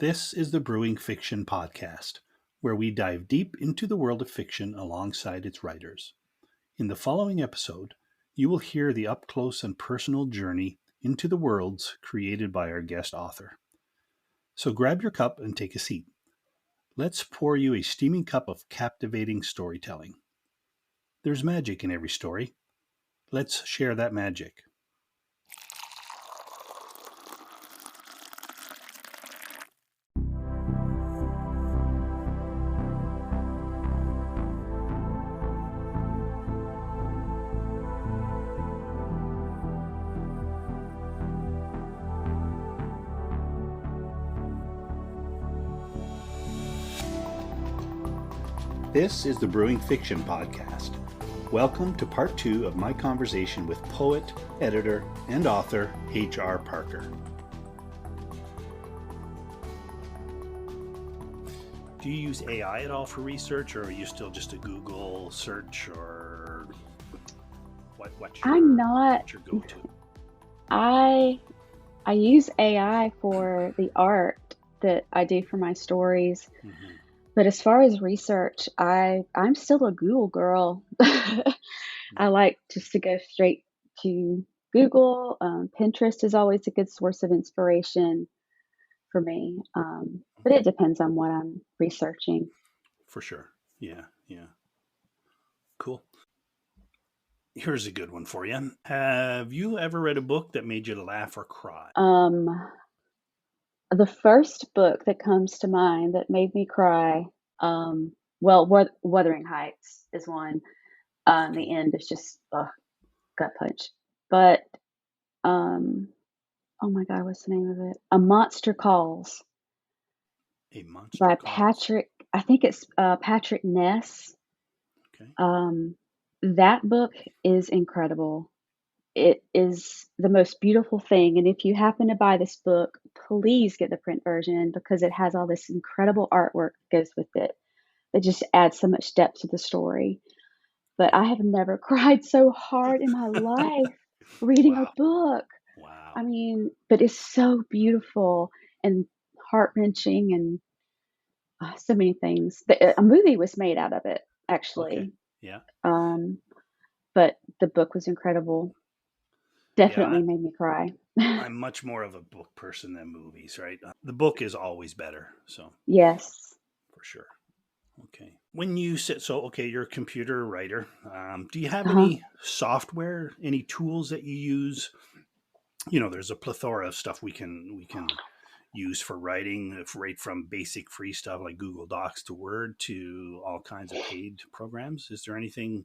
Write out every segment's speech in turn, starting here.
This is the Brewing Fiction Podcast, where we dive deep into the world of fiction alongside its writers. In the following episode, you will hear the up-close and personal journey into the worlds created by our guest author. So grab your cup and take a seat. Let's pour you a steaming cup of captivating storytelling. There's magic in every story. Let's share that magic. This is the Brewing Fiction Podcast. Welcome to part 2 of my conversation with poet, editor, and author H.R. Parker. Do you use AI at all for research, or are you still just a Google search, or what's your go-to? I use AI for the art that I do for my stories. Mm-hmm. But as far as research, I'm still a Google girl. I like just to go straight to Google. Pinterest is always a good source of inspiration for me. But it depends on what I'm researching. For sure. Yeah. Cool. Here's a good one for you. Have you ever read a book that made you laugh or cry? The first book that comes to mind that made me cry, Wuthering Heights is one. The end is just gut punch. But oh my God, what's the name of it? A Monster Calls A Monster by Calls. Patrick. I think it's Patrick Ness. Okay. That book is incredible. It is the most beautiful thing. And if you happen to buy this book, please get the print version because it has all this incredible artwork that goes with it. It just adds so much depth to the story. But I have never cried so hard in my life reading a book. Wow. I mean, but it's so beautiful and heart-wrenching and so many things. A movie was made out of it, actually. Okay. Yeah. But the book was incredible. Definitely made me cry. I'm much more of a book person than movies, right? The book is always better. So Yes. for sure. Okay. When you sit, you're a computer writer. Do you have Uh-huh. any software, any tools that you use? You know, there's a plethora of stuff we can use for writing, right from basic free stuff like Google Docs to Word to all kinds of paid programs. Is there anything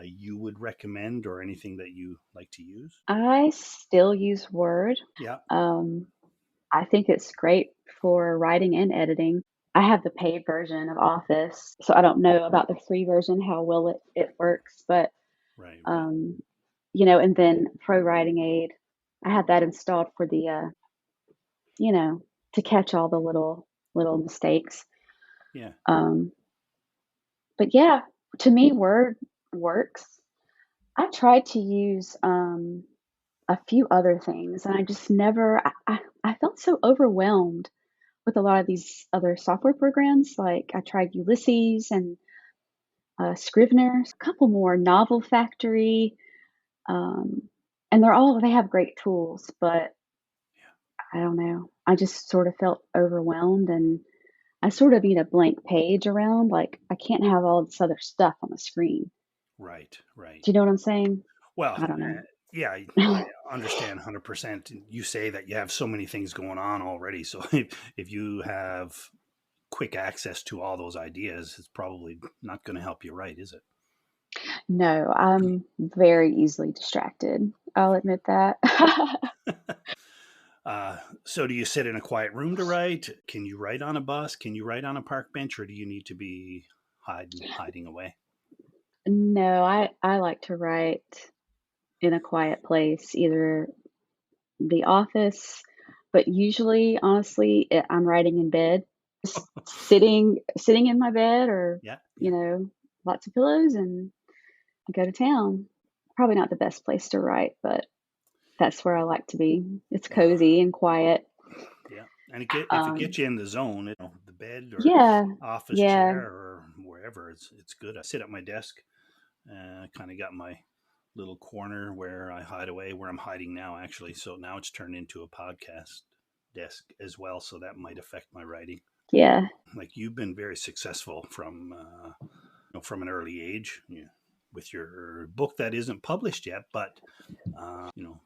you would recommend or anything that you like to use? I still use Word. Yeah. I think it's great for writing and editing. I have the paid version of Office, so I don't know about the free version, how well it works. But, Right. and then Pro Writing Aid, I had that installed for the, to catch all the little mistakes. Yeah. But yeah, to me, Word works. I tried to use a few other things, and I just never. I felt so overwhelmed with a lot of these other software programs. Like I tried Ulysses and Scrivener, a couple more, Novel Factory, and they have great tools, but I don't know. I just sort of felt overwhelmed, and I sort of need a blank page around. Like I can't have all this other stuff on the screen. Right. Do you know what I'm saying? Well, I don't know. yeah, I understand 100%. You say that you have so many things going on already. So if you have quick access to all those ideas, it's probably not going to help you write, is it? No, I'm very easily distracted. I'll admit that. So do you sit in a quiet room to write? Can you write on a bus? Can you write on a park bench, or do you need to be hiding away? No, I like to write in a quiet place, either the office, but usually, honestly, I'm writing in bed, just sitting in my bed, or Yeah. lots of pillows, and I go to town. Probably not the best place to write, but that's where I like to be. It's Well, cozy and quiet. yeah. And if it Um, gets you in the zone, the bed or yeah, office yeah, chair or wherever, it's good. I sit at my desk. Kind of got my little corner where I hide away, where I'm hiding now, actually. So now it's turned into a podcast desk as well. So that might affect my writing. yeah. Like you've been very successful from an early age, with your book that isn't published yet, but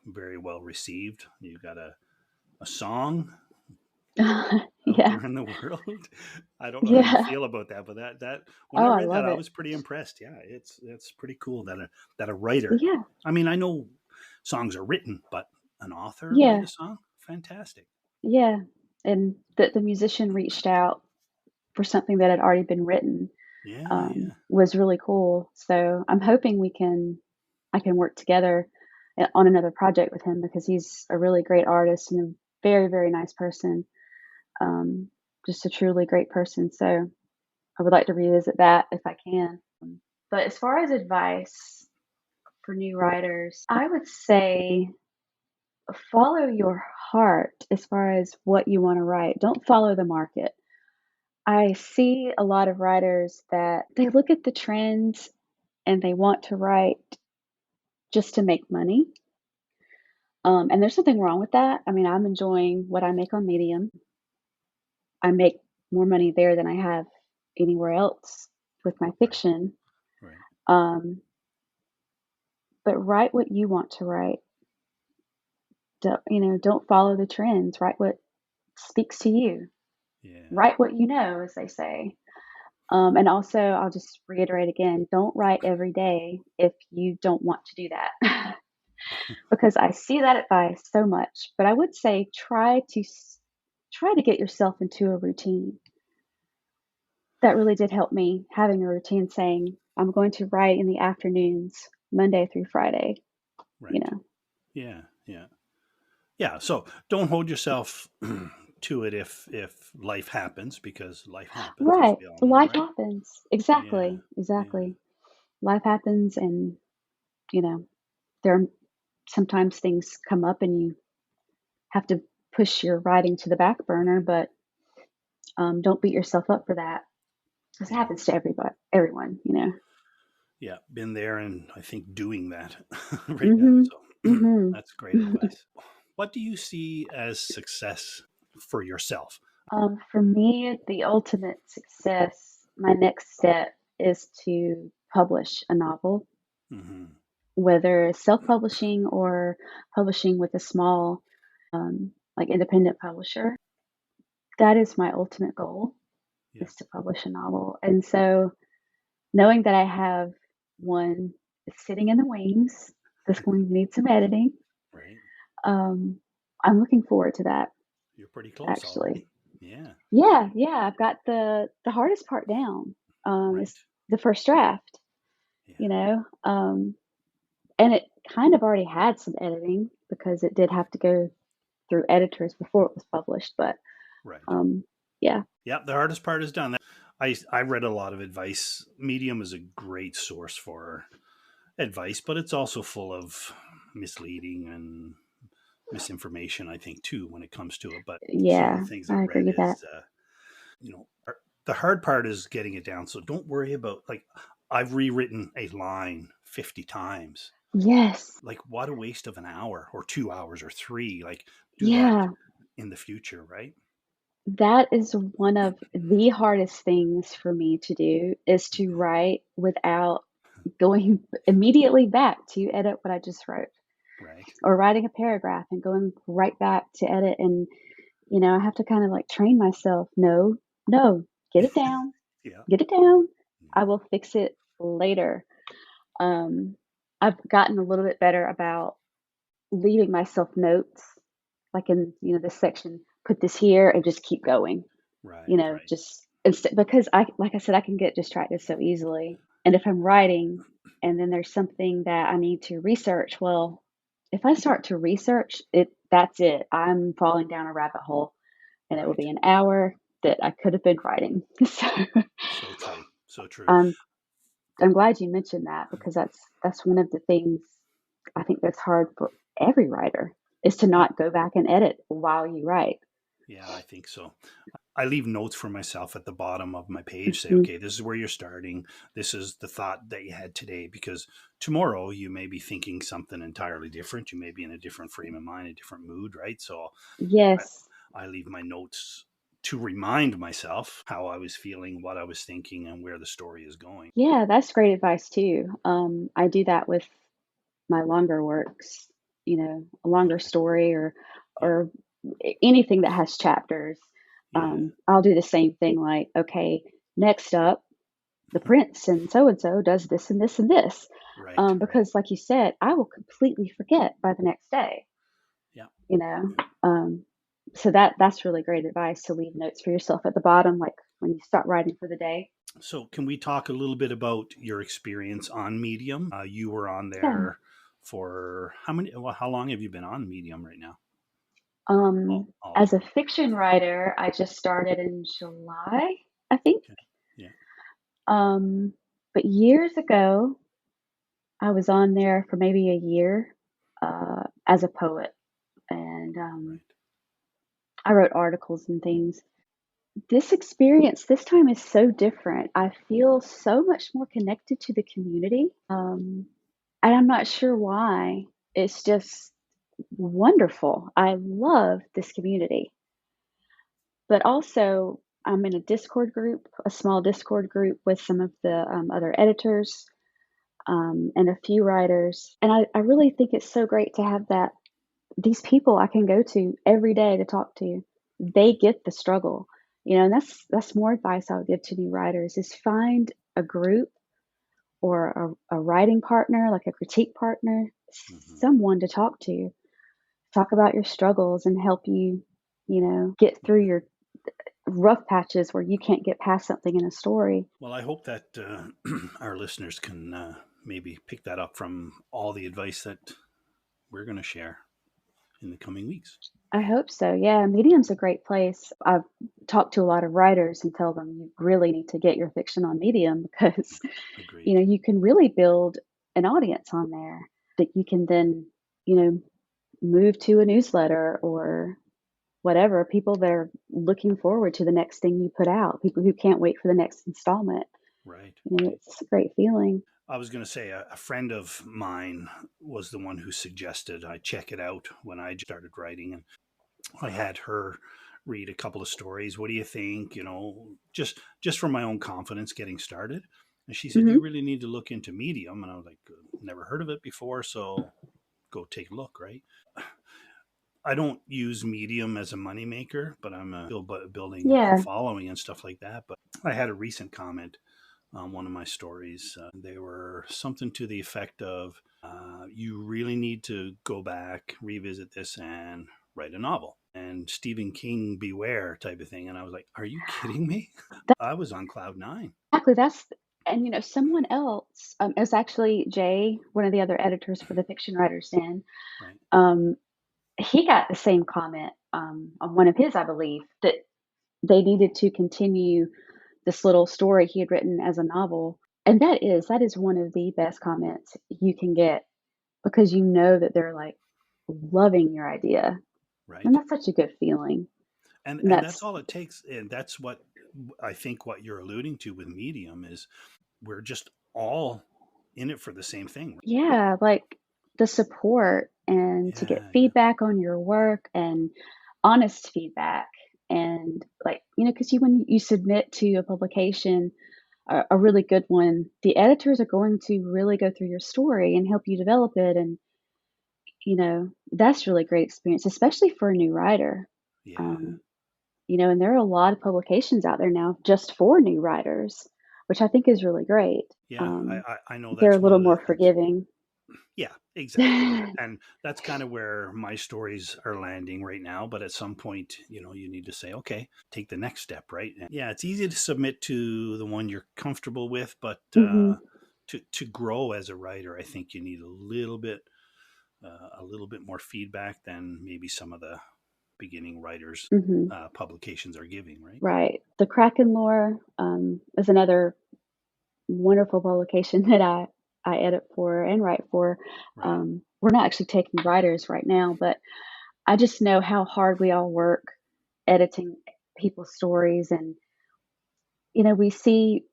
very well received. You got a song out Yeah, there in the world. I don't know how you yeah. feel about that, but that when I Oh, I read that, love I it. was pretty impressed. Yeah, it's pretty cool that a writer. Yeah, I mean, I know songs are written, but an author write yeah, a song, fantastic. yeah. And the musician reached out for something that had already been written, Yeah, yeah, was really cool. So I'm hoping I can work together on another project with him because he's a really great artist and a very, very nice person. Um, just a truly great person. So I would like to revisit that if I can. But as far as advice for new writers, I would say follow your heart as far as what you want to write. Don't follow the market. I see a lot of writers that they look at the trends and they want to write just to make money. And there's something wrong with that. I mean, I'm enjoying what I make on Medium. I make more money there than I have anywhere else with my right, fiction. right. Um, but write what you want to write. Don't follow the trends. Write what speaks to you. Yeah, Write what you know, as they say. And also, I'll just reiterate again, don't write every day if you don't want to do that. Because I see that advice so much. But I would say try to get yourself into a routine. That really did help me having a routine saying, I'm going to write in the afternoons, Monday through Friday, you right. know. Yeah, yeah, yeah. So don't hold yourself to it if life happens, because life happens, as Right. we all know, Life right? happens. Yeah, Exactly. yeah, Exactly. Life happens and, you know, there are sometimes things come up and you have to push your writing to the back burner, but don't beat yourself up for that because it yeah. happens to everyone, you know. Yeah, been there, and I think doing that right now. Mhm. So Mhm. that's great advice. What do you see as success for yourself? For me, the ultimate success, my next step is to publish a novel, Hmm. whether self-publishing or publishing with a small, like independent publisher. That is my ultimate goal, Yeah, is to publish a novel. And so knowing that I have one sitting in the wings that's going to need some editing, right. um, I'm looking forward to that, You're pretty close actually. already. Yeah, Yeah, yeah, I've got the hardest part down. right. It's the first draft, you Yeah, know, and it kind of already had some editing because it did have to go through editors before it was published. But right. um, yeah, Yeah, the hardest part is done. I read a lot of advice. Medium is a great source for advice, but it's also full of misleading and misinformation, I think, too, when it comes to it. But some of the yeah, things I I've agree read with that. is you know the hard part is getting it down. So don't worry about, like, I've rewritten a line 50 times. Yes, Like, what a waste of an hour or 2 hours or three. Like, do that yeah, in the future, right? that is one of the hardest things for me to do is to write without going immediately back to edit what I just wrote, Right. or writing a paragraph and going right back to edit. And, I have to kind of like train myself. No, no, get it down, Yeah. get it down. I Yeah. will fix it later. Um, I've gotten a little bit better about leaving myself notes, like in, this section, put this here and just keep going, Right. Right. just instead, because like I said, I can get distracted so easily. And if I'm writing and then there's something that I need to research, well, if I start to research it, that's it. I'm falling down a rabbit hole and it will Right. be an hour that I could have been writing. So So true. So true. um, I'm glad you mentioned that because that's one of the things I think that's hard for every writer is to Yeah. not go back and edit while you write. Yeah, I think so. I leave notes for myself at the bottom of my page. Say, Mhm. okay, this is where you're starting. This is the thought that you had today, because tomorrow you may be thinking something entirely different. You may be in a different frame of mind, a different mood, right? So Yes. I leave my notes to remind myself how I was feeling, what I was thinking, and where the story is going. Yeah, that's great advice too. I do that with my longer works, a longer Okay. story or Yeah. or anything that has chapters. Yeah. I'll do the same thing like, okay, next up, the prince and so does this and this and this. Right. Right. Because like you said, I will completely forget by the next day, Yeah. you know. Um, so that's really great advice to leave notes for yourself at the bottom, like when you start writing for the day. So, can we talk a little bit about your experience on Medium? You were on Yeah. there for how many? Well, how long have you been on Medium right now? As a Altogether. fiction writer, I just started in July, I think. Okay. Yeah. Um, but years ago, I was on there for maybe a year as a poet, and Right. I wrote articles and things. This experience this time is so different. I feel so much more connected to the community, and I'm not sure why. It's just wonderful. I love this community. But also, I'm in a Discord group, a small Discord group with some of the other editors and a few writers. And I really think it's so great to have that these people I can go to every day to talk to. They Right. get the struggle, and that's more advice I would give to new writers is find a group or a writing partner, like a critique partner, Hmm. someone to talk about your struggles and help you, get through Yeah. your rough patches where you can't get past something in a story. Well, I hope that our listeners can maybe pick that up from all the advice that we're going to share in the coming weeks. I hope so. Yeah, Medium's a great place. I've talked to a lot of writers and tell them you really need to get your fiction on Medium because, Agreed. you can really build an audience on there that you can then, you know, move to a newsletter or whatever. People that are looking forward to the next thing you put out, people who can't wait for the next installment. Right. Right. It's a great feeling. I was going to say a friend of mine was the one who suggested I check it out when I started writing, and I had her read a couple of stories. What do you think? Just for my own confidence getting started. And she said, "You Hmm. really need to look into Medium." And I was like, "Never heard of it before, so go take a look." Right. I don't use Medium as a moneymaker, but I'm still building a Yeah, following and stuff like that. But I had a recent comment on one of my stories. They were something to the effect of, "You really need to go back, revisit this, and write a novel." And Stephen King, beware type of thing. And I was like, "Are you kidding me?" I was on cloud nine. exactly. And someone else is actually Jay, one of the other editors for the Fiction Writers Den. Right. Um, he got the same comment on one of his, I believe, that they needed to continue this little story he had written as a novel. And that is one of the best comments you can get because you know that they're like loving your idea. And Right. that's such a good feeling. And And that's that's all it takes. And that's what I think what you're alluding to with Medium is we're just all in it for the same thing. Yeah, like the support and to get Yeah. Yeah. feedback on your work and honest feedback. And like, because when you submit to a publication, a really good one, the editors are going to really go through your story and help you develop it. And, that's really great experience, especially for a new writer. Yeah. Um, and there are a lot of publications out there now just for new writers, which I think is really great. Yeah. Um, I know they're a that's one little of the more things. forgiving. Yeah, exactly. And that's kind of where my stories are landing right now. But at some point, you need to say, okay, take the next step, right? And yeah, it's easy to submit to the one you're comfortable with, but Hmm. to grow as a writer, I think you need a little bit more feedback than maybe some of the beginning writers Hmm. publications are giving, right? Right. The Kraken lore is another wonderful publication that I edit for and write for. Right. We're not actually taking writers right now, but I just know how hard we all work editing people's stories, and we see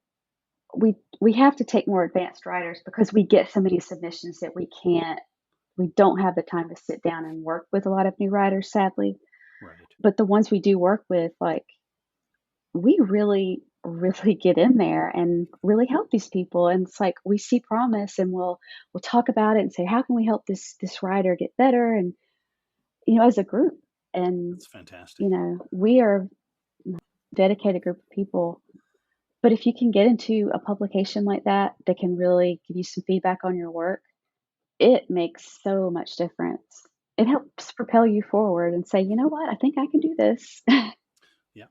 we have to take more advanced writers because we get so many submissions that we don't have the time to sit down and work with a lot of new writers, sadly. Right. But the ones we do work with, like, we really, really get in there and really help these people. And it's like we see promise, and we'll talk about it and say, how can we help this writer get better? And as a group, and That's fantastic. we are a dedicated group of people. But if you can get into a publication like that that can really give you some feedback on your work, it makes so much difference. It helps propel you forward and say, "You know what? I think I can do this." Yeah.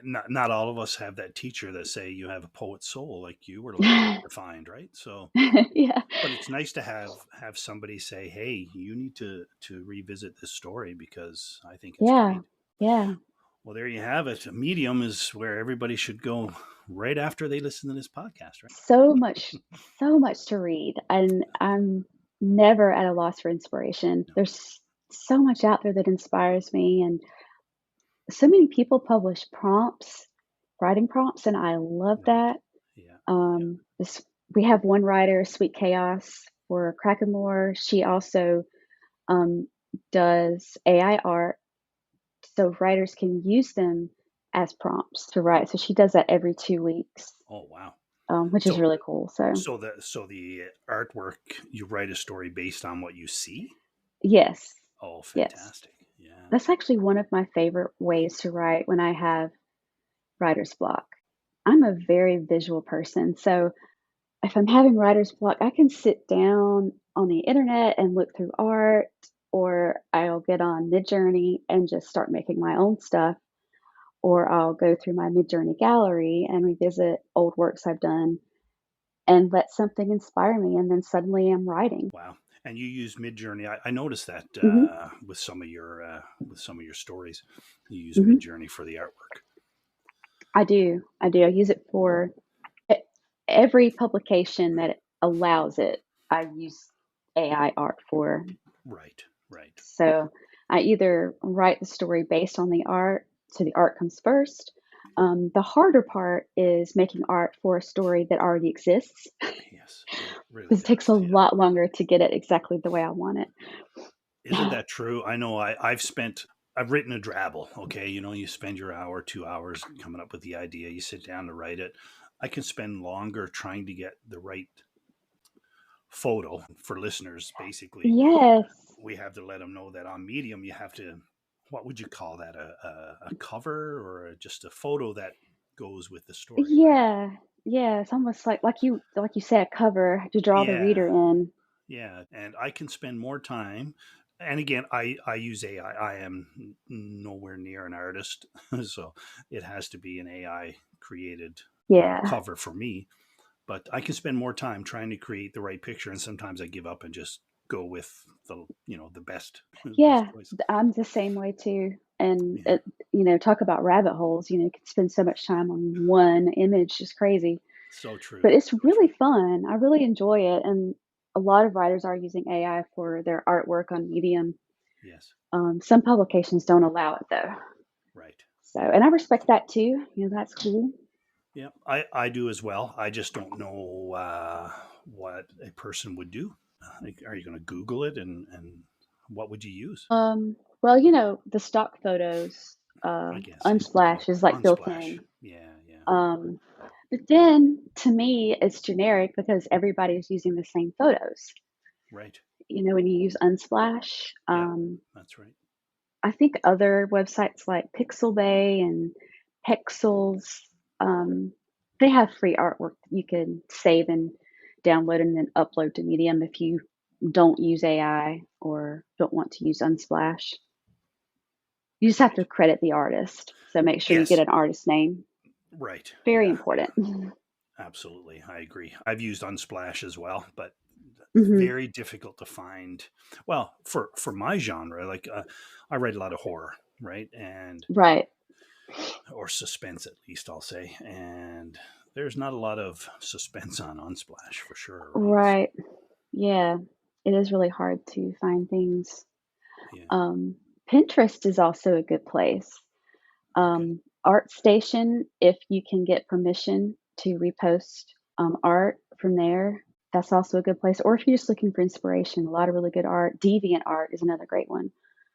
Not all of us have that teacher that say you have a poet's soul like you were lucky enough to find, right? So, Yeah. but it's nice to have somebody say, "Hey, you need to revisit this story because I think it's Yeah. great." Yeah. Well, there you have it. A Medium is where everybody should go right after they listen to this podcast, right? So much so much to read, and I'm never at a loss for inspiration. No. There's so much out there that inspires me, and so many people publish prompts, writing prompts, and I love Right. that. Yeah. Yeah. This We have one writer, Sweet Chaos, for Kraken Lore. She also um, does AI art, so writers can use them as prompts to write. So she does that every 2 weeks, Oh, wow. which is So really cool. So so the artwork, you write a story based on what you see? yes, Oh, yes, fantastic. Yeah. that's actually one of my favorite ways to write when I have writer's block. I'm a very visual person, so if I'm having writer's block, I can sit down on the internet and look through art, or I'll get on Midjourney and just start making my own stuff, or I'll go through my Midjourney gallery and revisit old works I've done and let something inspire me, and then suddenly I'm writing. Wow. And you use Midjourney. I noticed that Mhm, with some of your stories, you use mhm. Midjourney for the artwork. I do, I do. I use it for e every publication that allows it, I use AI art for. Right. Right. So I either write the story based on the art, so the art comes first. The harder part is making art for a story that already exists, Yes, it really because it takes a does. Yeah. lot longer to get it exactly the way I want it. Isn't that true? I know I've written a drabble. Okay. You spend your hour, 2 hours coming up with the idea. You sit down to write it. I can spend longer trying to get the right photo for listeners. Basically, Yes. we have to let them know that on Medium, you have to, what would you call that? A cover or just a photo that goes with the story, right? Yeah. Yeah, it's almost like you say, a cover to draw the reader Yeah. in. Yeah, and I can spend more time. And again, I use AI. I am nowhere near an artist, so it has to be an AI created Yeah. cover for me. But I can spend more time trying to create the right picture, and sometimes I give up and just go with the best best Yeah, choice. I'm the same way too, and Yeah, talk about rabbit holes, you can spend so much time on one image, it's crazy. so true, But it's so really true. fun. I really enjoy it, and a lot of writers are using AI for their artwork on Medium. Yes, Some publications don't allow it though. right. So, Yeah, and I respect that too. That's cool. yeah. I do as well. I just don't know what a person would do. Like, are you going to Google it and what would you use? Well, the stock photos, I guess, yeah. Unsplash is like built Unsplash. in. Yeah, yeah. Um, but then to me, it's generic because everybody's using the same photos. Right. When you use Unsplash, Yeah, that's right. I think other websites like Pixelbay and Pexels, um, they have free artwork that you can save and download and then upload to Medium if you don't use AI or don't want to use Unsplash. You just have Right. to credit the artist. So make sure you get Yes. an artist name. Right. Very Yeah, important. absolutely. I agree. I've used Unsplash as well, but Hmm. very difficult to find. Well, for my genre, like I write a lot of horror, right? And Right. or suspense at least I'll say. And there's not a lot of suspense on Unsplash for sure, right? So, Right. Yeah. It is really hard to find things. yeah. Um, Pinterest is also a good place. Okay. ArtStation, if you can get permission to repost art from there, that's also a good place. Or if you're just looking for inspiration, a lot of really good art. Deviant art is another great one.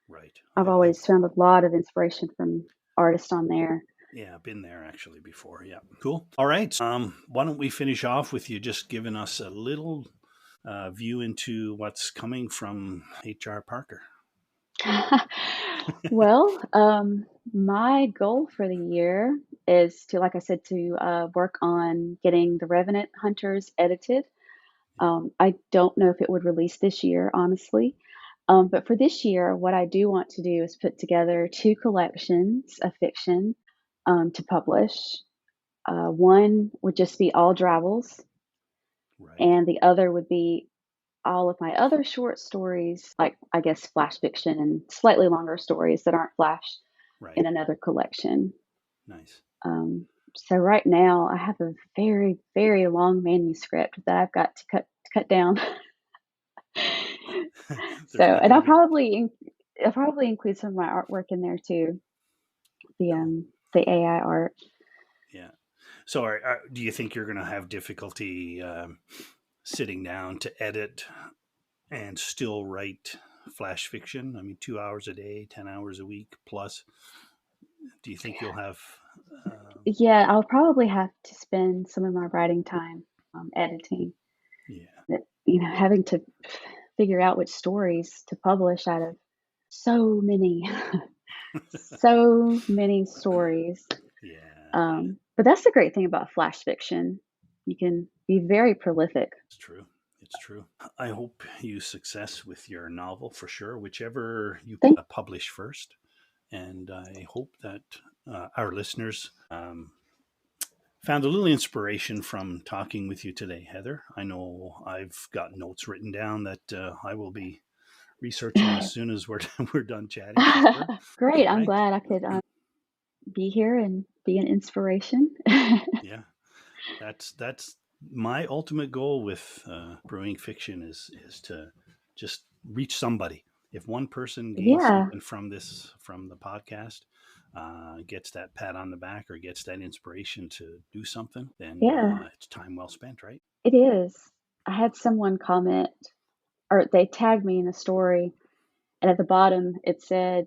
Right. I've I've always found a lot of inspiration from artists on there. yeah, been there actually before. Yeah. Cool. All right. Why don't we finish off with you just giving us a little view into what's coming from HR Parker? Well, my goal for the year is to, like I said, to work on getting The Revenant Hunters edited. Yeah. I don't know if it would release this year, honestly. But for this year, what I do want to do is put together two collections of fiction to publish. One would just be all travels, Right. and the other would be all of my other short stories, like I guess flash fiction and slightly longer stories that aren't flash in Right. another collection. Nice. Um, so right now I have a very, very long manuscript that I've got to cut down. So, There's not and going to be I'll probably include some of my artwork in there too. cool. The AI art. Yeah. So, do you think you're going to have difficulty sitting down to edit and still write flash fiction? I mean, 2 hours a day, 10 hours a week plus. Do you think you'll have? Um, Yeah, I'll probably have to spend some of my writing time editing. yeah. That having to figure out which stories to publish out of so many, so many stories. Yeah. Yeah. But that's the great thing about flash fiction. You can be very prolific. It's true. It's true. I hope you success with your novel for sure, whichever you Thank publish first. And I hope that our listeners found a little inspiration from talking with you today, Heather. I know I've got notes written down that I will be researching as soon as we're we're done chatting for sure. Great. All I'm right. glad I could be here and be an inspiration. Yeah. That's my ultimate goal with brewing fiction is to just reach somebody. If one person gains Yeah, something from the podcast, gets that pat on the back or gets that inspiration to do something, then yeah, it's time well spent, right? it is. I had someone comment, or they tagged me in a story, and at the bottom it said,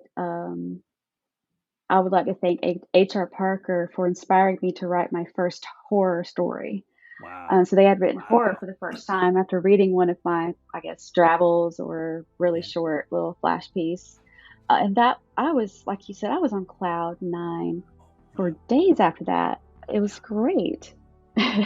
I would like to thank H.R. Parker for inspiring me to write my first horror story. Wow. So they had written horror for the first time after reading one of my, I guess, drabbles or really Yeah. short little flash piece. And that I was, like you said, I was on cloud nine for Yeah. days after that. It Yeah. was great. Yeah.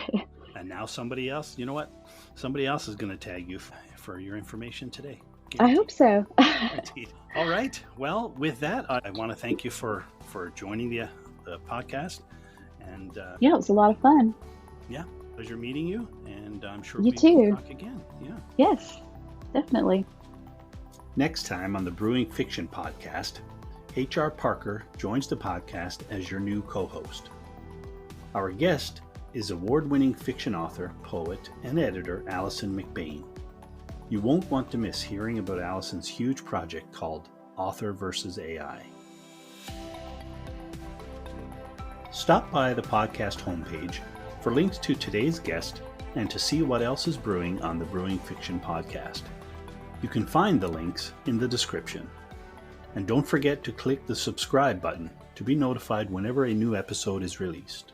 And now somebody else, you know what? Somebody else is going to tag you for your information today. I hope Guaranteed. so. Guaranteed. All right. Well, with that, I want to thank you for joining the podcast, and Yeah, it was a lot of fun. yeah, pleasure meeting you, and I'm sure You we will too. talk again. Yeah. Yes, definitely. Next time on the Brewing Fiction podcast, H.R. Parker joins the podcast as your new co-host. Our guest is award-winning fiction author, poet, and editor Allison McBain. You won't want to miss hearing about Allison's huge project called Author vs. AI. Stop by the podcast homepage for links to today's guest and to see what else is brewing on the Brewing Fiction podcast. You can find the links in the description. And don't forget to click the subscribe button to be notified whenever a new episode is released.